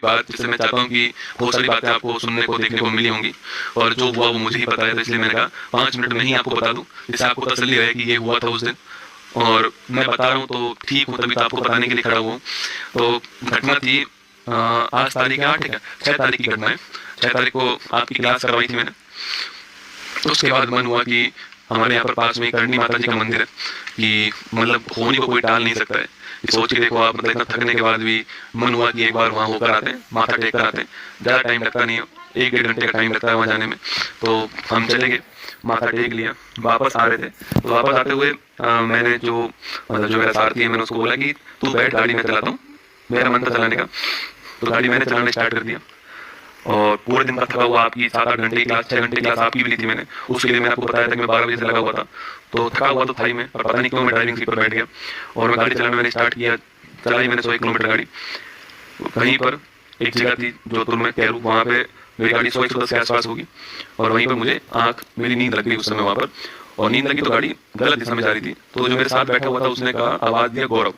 बात जिससे मैं चाहता हूँ कि बहुत सारी बातें आपको सुनने को देखने को मिली होंगी, और जो हुआ वो मुझे ही पता है, तो इसलिए मैंने कहा 5 मिनट में ही आपको बता दूं, जिससे आपको तसल्ली रहे कि ये हुआ था उस दिन। और मैं बता रहा हूँ तो ठीक हूँ, तभी तो आपको बताने के लिए खड़ा हुआ हूँ। तो घटना थी आज तारीख 8 है, 6 तारीख की घटना है। 6 तारीख को आपकी क्लास करवाई थी मैंने। तो उसके बाद मन हुआ कि हमारे यहाँ पर पास में करणी माता जी का मंदिर है, कि मतलब होने को कोई टाल नहीं सकता है। सोच के देखो आप, मतलब इतना थकने के बाद भी मन हुआ कि एक बार वहाँ होकर आते हैं, माथा टेक कर आते हैं। ज़्यादा टाइम लगता नहीं है, 1-1.5 घंटे का टाइम लगता है वहाँ जाने में। तो हम चले गए, माथा टेक लिया, वापस आ रहे थे। तो वापस आते हुए मैंने जो मेरा सारथी है, मैंने उसको बोला कि तू बैठ, गाड़ी में चलाता हूँ। मेरा मन था चलाने का, तो गाड़ी मैंने चलाना स्टार्ट कर दिया। और पूरे दिन का थका हुआ, आपकी 7-8 घंटे की क्लास, 6 घंटे की क्लास आपकी भी ली थी मैंने। उसके लिए मैंने आपको बताया था कि मैं 12 बजे से लगा हुआ था। तो थका हुआ तो था ही मैं, और पता नहीं क्यों मैं ड्राइविंग सीट पर बैठ गया और मैं गाड़ी चलाना मैंने स्टार्ट किया। चलाई मैंने 100 किलोमीटर गाड़ी। वहीं पर एक जगह थी जोधपुर में, कैरू, वहाँ पे मेरी गाड़ी 100-110 के आसपास होगी। और वहीं पर मुझे मेरी नींद लग गई उस समय वहाँ पर। और नींद लगी तो गाड़ी गलत दिशा में जा रही थी। तो जो मेरे साथ बैठा हुआ था उसने कहा, आवाज़ दिया गौरव।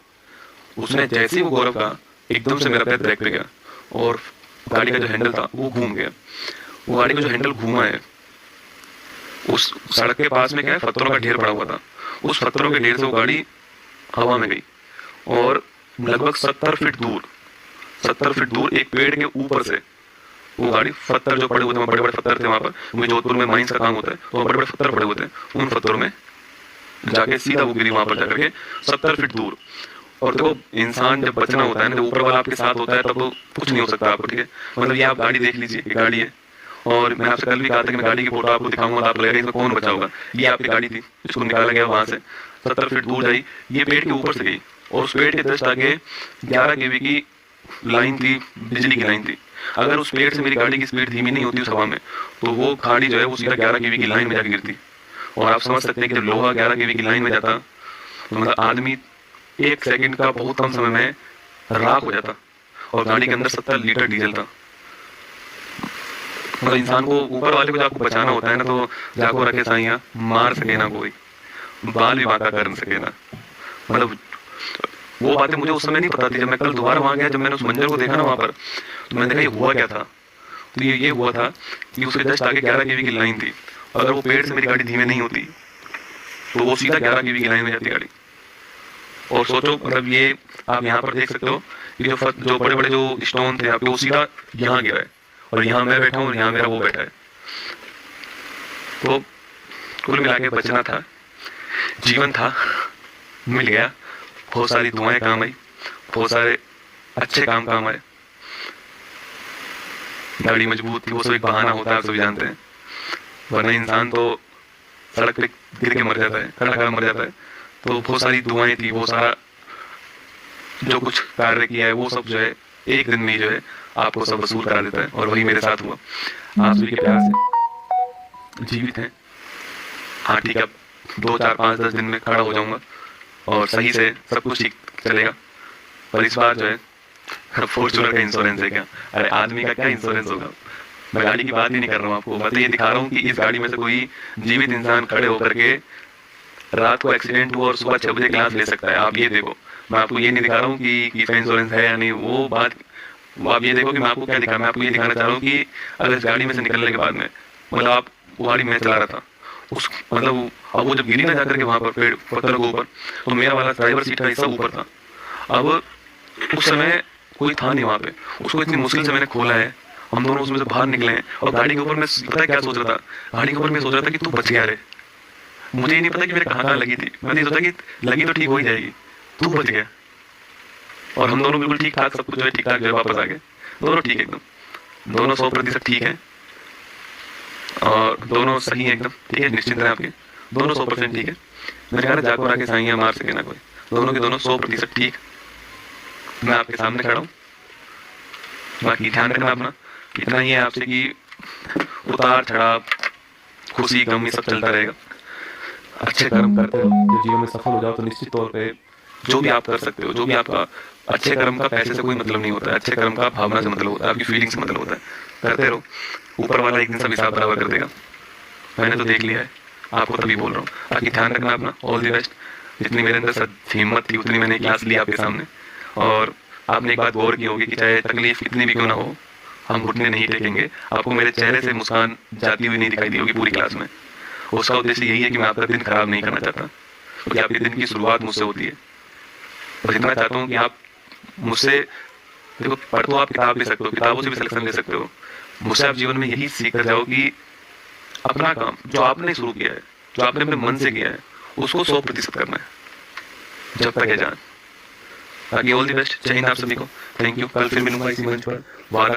उसने जैसे ही वो गौरव कहा, एकदम से मेरा पैर ब्रेक पे गया और गाड़ी का जो हैंडल था वो घूम गया। वो गाड़ी का जो हैंडल घूमा है, उस सड़क के पास में क्या है, पत्थरों का ढेर पड़ा हुआ था। उस पत्थरों के ढेर से वो गाड़ी हवा में गई और लगभग 70 फीट दूर एक पेड़ के ऊपर से वो गाड़ी, पत्थर जो पड़े हुए थे, बड़े बड़े पत्थर थे वहां पर, क्योंकि जोधपुर में माइंस का काम होता है, तो वहाँ बड़े बड़े पत्थर पड़े हुए थे, उन पत्थरों में जाके सीधा वो गिरी वहां पर जाकर के 70 फीट दूर। और देखो, इंसान जब बचना होता है ना, जब ऊपर वाला आपके साथ होता है, तब तो कुछ नहीं हो सकता आपको, ठीक है। मतलब ये आप गाड़ी देख लीजिए, ये गाड़ी है। और मैंने आपसे कल भी कहा था कि मैं गाड़ी की फोटो आपको दिखाऊंगा, आप लगेगा इसमें कौन बचा होगा। ये आपकी गाड़ी थी, इसको निकाला गया वहां से, 70 फीट दूर जाई, ये पेड़ के ऊपर से गई। और उस पेड़ के जस्ट आगे 11 केवी की लाइन थी, बिजली की लाइन थी। अगर उस पेड़ से मेरी गाड़ी की स्पीड धीमी नहीं होती उस हवा में, तो वो खाड़ी जो है वो सीधा 11 केवी की लाइन में जाकर गिरती। और आप समझ सकते हैं कि जब लोहा 11 केवी की लाइन में जाता, तो मतलब आदमी 1 सेकंड का बहुत कम समय में राख हो जाता। और गाड़ी के अंदर 70 लीटर डीजल था। मतलब इंसान को, ऊपर वाले को जब आपको बचाना होता है ना, तो जाको रखे साइया, मार सके ना कोई, बाल भी बांका कर सके ना। मतलब वो बातें मुझे उस समय नहीं पता थी। जब मैं कल दोबारा वहां गया, जब मैंने उस मंजर को देखा ना वहां पर, तो मैंने देखा ये हुआ क्या था। तो ये हुआ था कि उसके जस्ट आगे 11 केवी की लाइन थी। अगर वो पेड़ से मेरी गाड़ी धीमे नहीं होती, तो वो सीधा 11 केवी की लाइन में जाती गाड़ी। और सोचो, मतलब ये आप यहाँ पर देख सकते हो कि जो बड़े बड़े जो स्टोन थे आपके, वो सीधा यहाँ गिरा है। और यहाँ मैं बैठा हूँ और यहाँ मेरा वो बैठा है। तो कुल मिला के बचना था, जीवन था, मिल गया। बहुत सारी दुआएं काम आई, बहुत सारे अच्छे काम आए। गाड़ी मजबूत थी, वो सब एक बहाना होता है, आप सभी जानते हैं। वरना इंसान तो सड़क पे गिर के मर जाता है, खड़ा खड़ा मर जाता है। तो बहुत सारी दुआएं थी, बहुत सारा जो कुछ कार्य किया है, वो सब जो है एक दिन में जो है आपको सब वसूल करा देता है। और वही मेरे साथ हुआ। आप सभी के प्यार से जीवित हैं। हाँ ठीक है, 2, 4, 5, 10 दिन में खड़ा हो जाऊंगा और सही से सब कुछ ठीक चलेगा। पर इस बार जो है फॉर्च्यूनर का इंश्योरेंस है क्या? अरे आदमी का क्या इंश्योरेंस होगा। मैं गाड़ी की बात ही नहीं कर रहा हूँ आपको, मैं तो ये दिखा रहा हूँ कि इस गाड़ी में से कोई जीवित इंसान खड़े होकर के रात को एक्सीडेंट हुआ और सुबह 6 बजे क्लास ले सकता है। आप ये देखो, मैं आपको ये नहीं दिखा रहा हूँ कि इसका इंश्योरेंस है या नहीं, वो बात आप ये देखो कि मैं आपको क्या दिखा, मैं आपको ये दिखाना चाह रहा हूँ कि अगर इस गाड़ी में से निकलने के बाद में, मतलब आप, वो गाड़ी मैं चला रहा था, उस मतलब अब वो जब गिरी ना जाकर के वहां पर पेड़ पत्थर के ऊपर, तो मेरा वाला ड्राइवर सीट का हिस्सा ऊपर था। अब उस समय कोई था नहीं वहां पे, उसको इतनी मुश्किल से मैंने खोला है, हम दोनों उसमें से बाहर निकले हैं। और गाड़ी के ऊपर मैं पता है क्या सोच रहा था, गाड़ी के ऊपर मैं सोच रहा था कि तू बच गया रे। मुझे ही नहीं पता कि मेरे कहाँ लगी थी, मैंने सोचा कि लगी तो ठीक हो ही जाएगी, तू बच गया। और हम दोनों बिल्कुल ठीक ठाक, सब कुछ जो है ठीक ठाक जो है वापस आ गए, दोनों ठीक एकदम, दोनों 100% ठीक है। और दोनों सही है एकदम, ठीक है, निश्चिंत है आपके, दोनों 100% ठीक है। मैंने कहा ना, जाको आके साइयां मार सके ना कोई, दोनों के दोनों 100% ठीक। मैं आपके सामने खड़ा हूँ। बाकी ध्यान रखना अपना, इतना ही है आपसे कि उतार चढ़ाव, खुशी गम, ये सब चलता रहेगा। अच्छे कर्म करते रहो, जो जीवन में सफल हो जाओ, तो निश्चित तौर पे जो भी आप कर सकते हो, जो भी आपका, अच्छे कर्म का पैसे से कोई मतलब नहीं होता है, अच्छे कर्म का भावना से मतलब होता है, आपकी फीलिंग से मतलब होता है। करते रहो, ऊपर वाला एक दिन सब हिसाब बराबर कर देगा। मैंने तो देख लिया है, आपको तभी बोल रहा हूँ। बाकी ध्यान रखना अपना, ऑल द बेस्ट। जितनी मेरे अंदर हिम्मत थी उतनी मैंने क्लास ली आपके सामने, और आपने एक बात गौर की होगी कि चाहे तकलीफ कितनी भी क्यों ना हो, हम घुटने नहीं टेकेंगे। आपको मेरे चेहरे से मुस्कान जाती हुई नहीं दिखाई दी होगी पूरी क्लास में। उसका उद्देश्य यही है कि मैं आपका दिन खराब नहीं करना चाहता, क्योंकि आपके दिन की शुरुआत मुझसे होती है। बस इतना चाहता हूँ कि आप मुझसे, देखो पढ़ तो आप किताब ले सकते हो, किताबों से भी सिलेक्शन ले सकते हो, मुझसे आप जीवन में यही सीख कर जाओ कि अपना काम जो आपने शुरू किया है, जो आपने अपने मन से किया है, उसको 100% करना है जब तक है जान। बाकी ऑल द बेस्ट, जय हिंद आप सभी को। Thank you. कल फिर मिलूंगा इसी मंच पर। वारा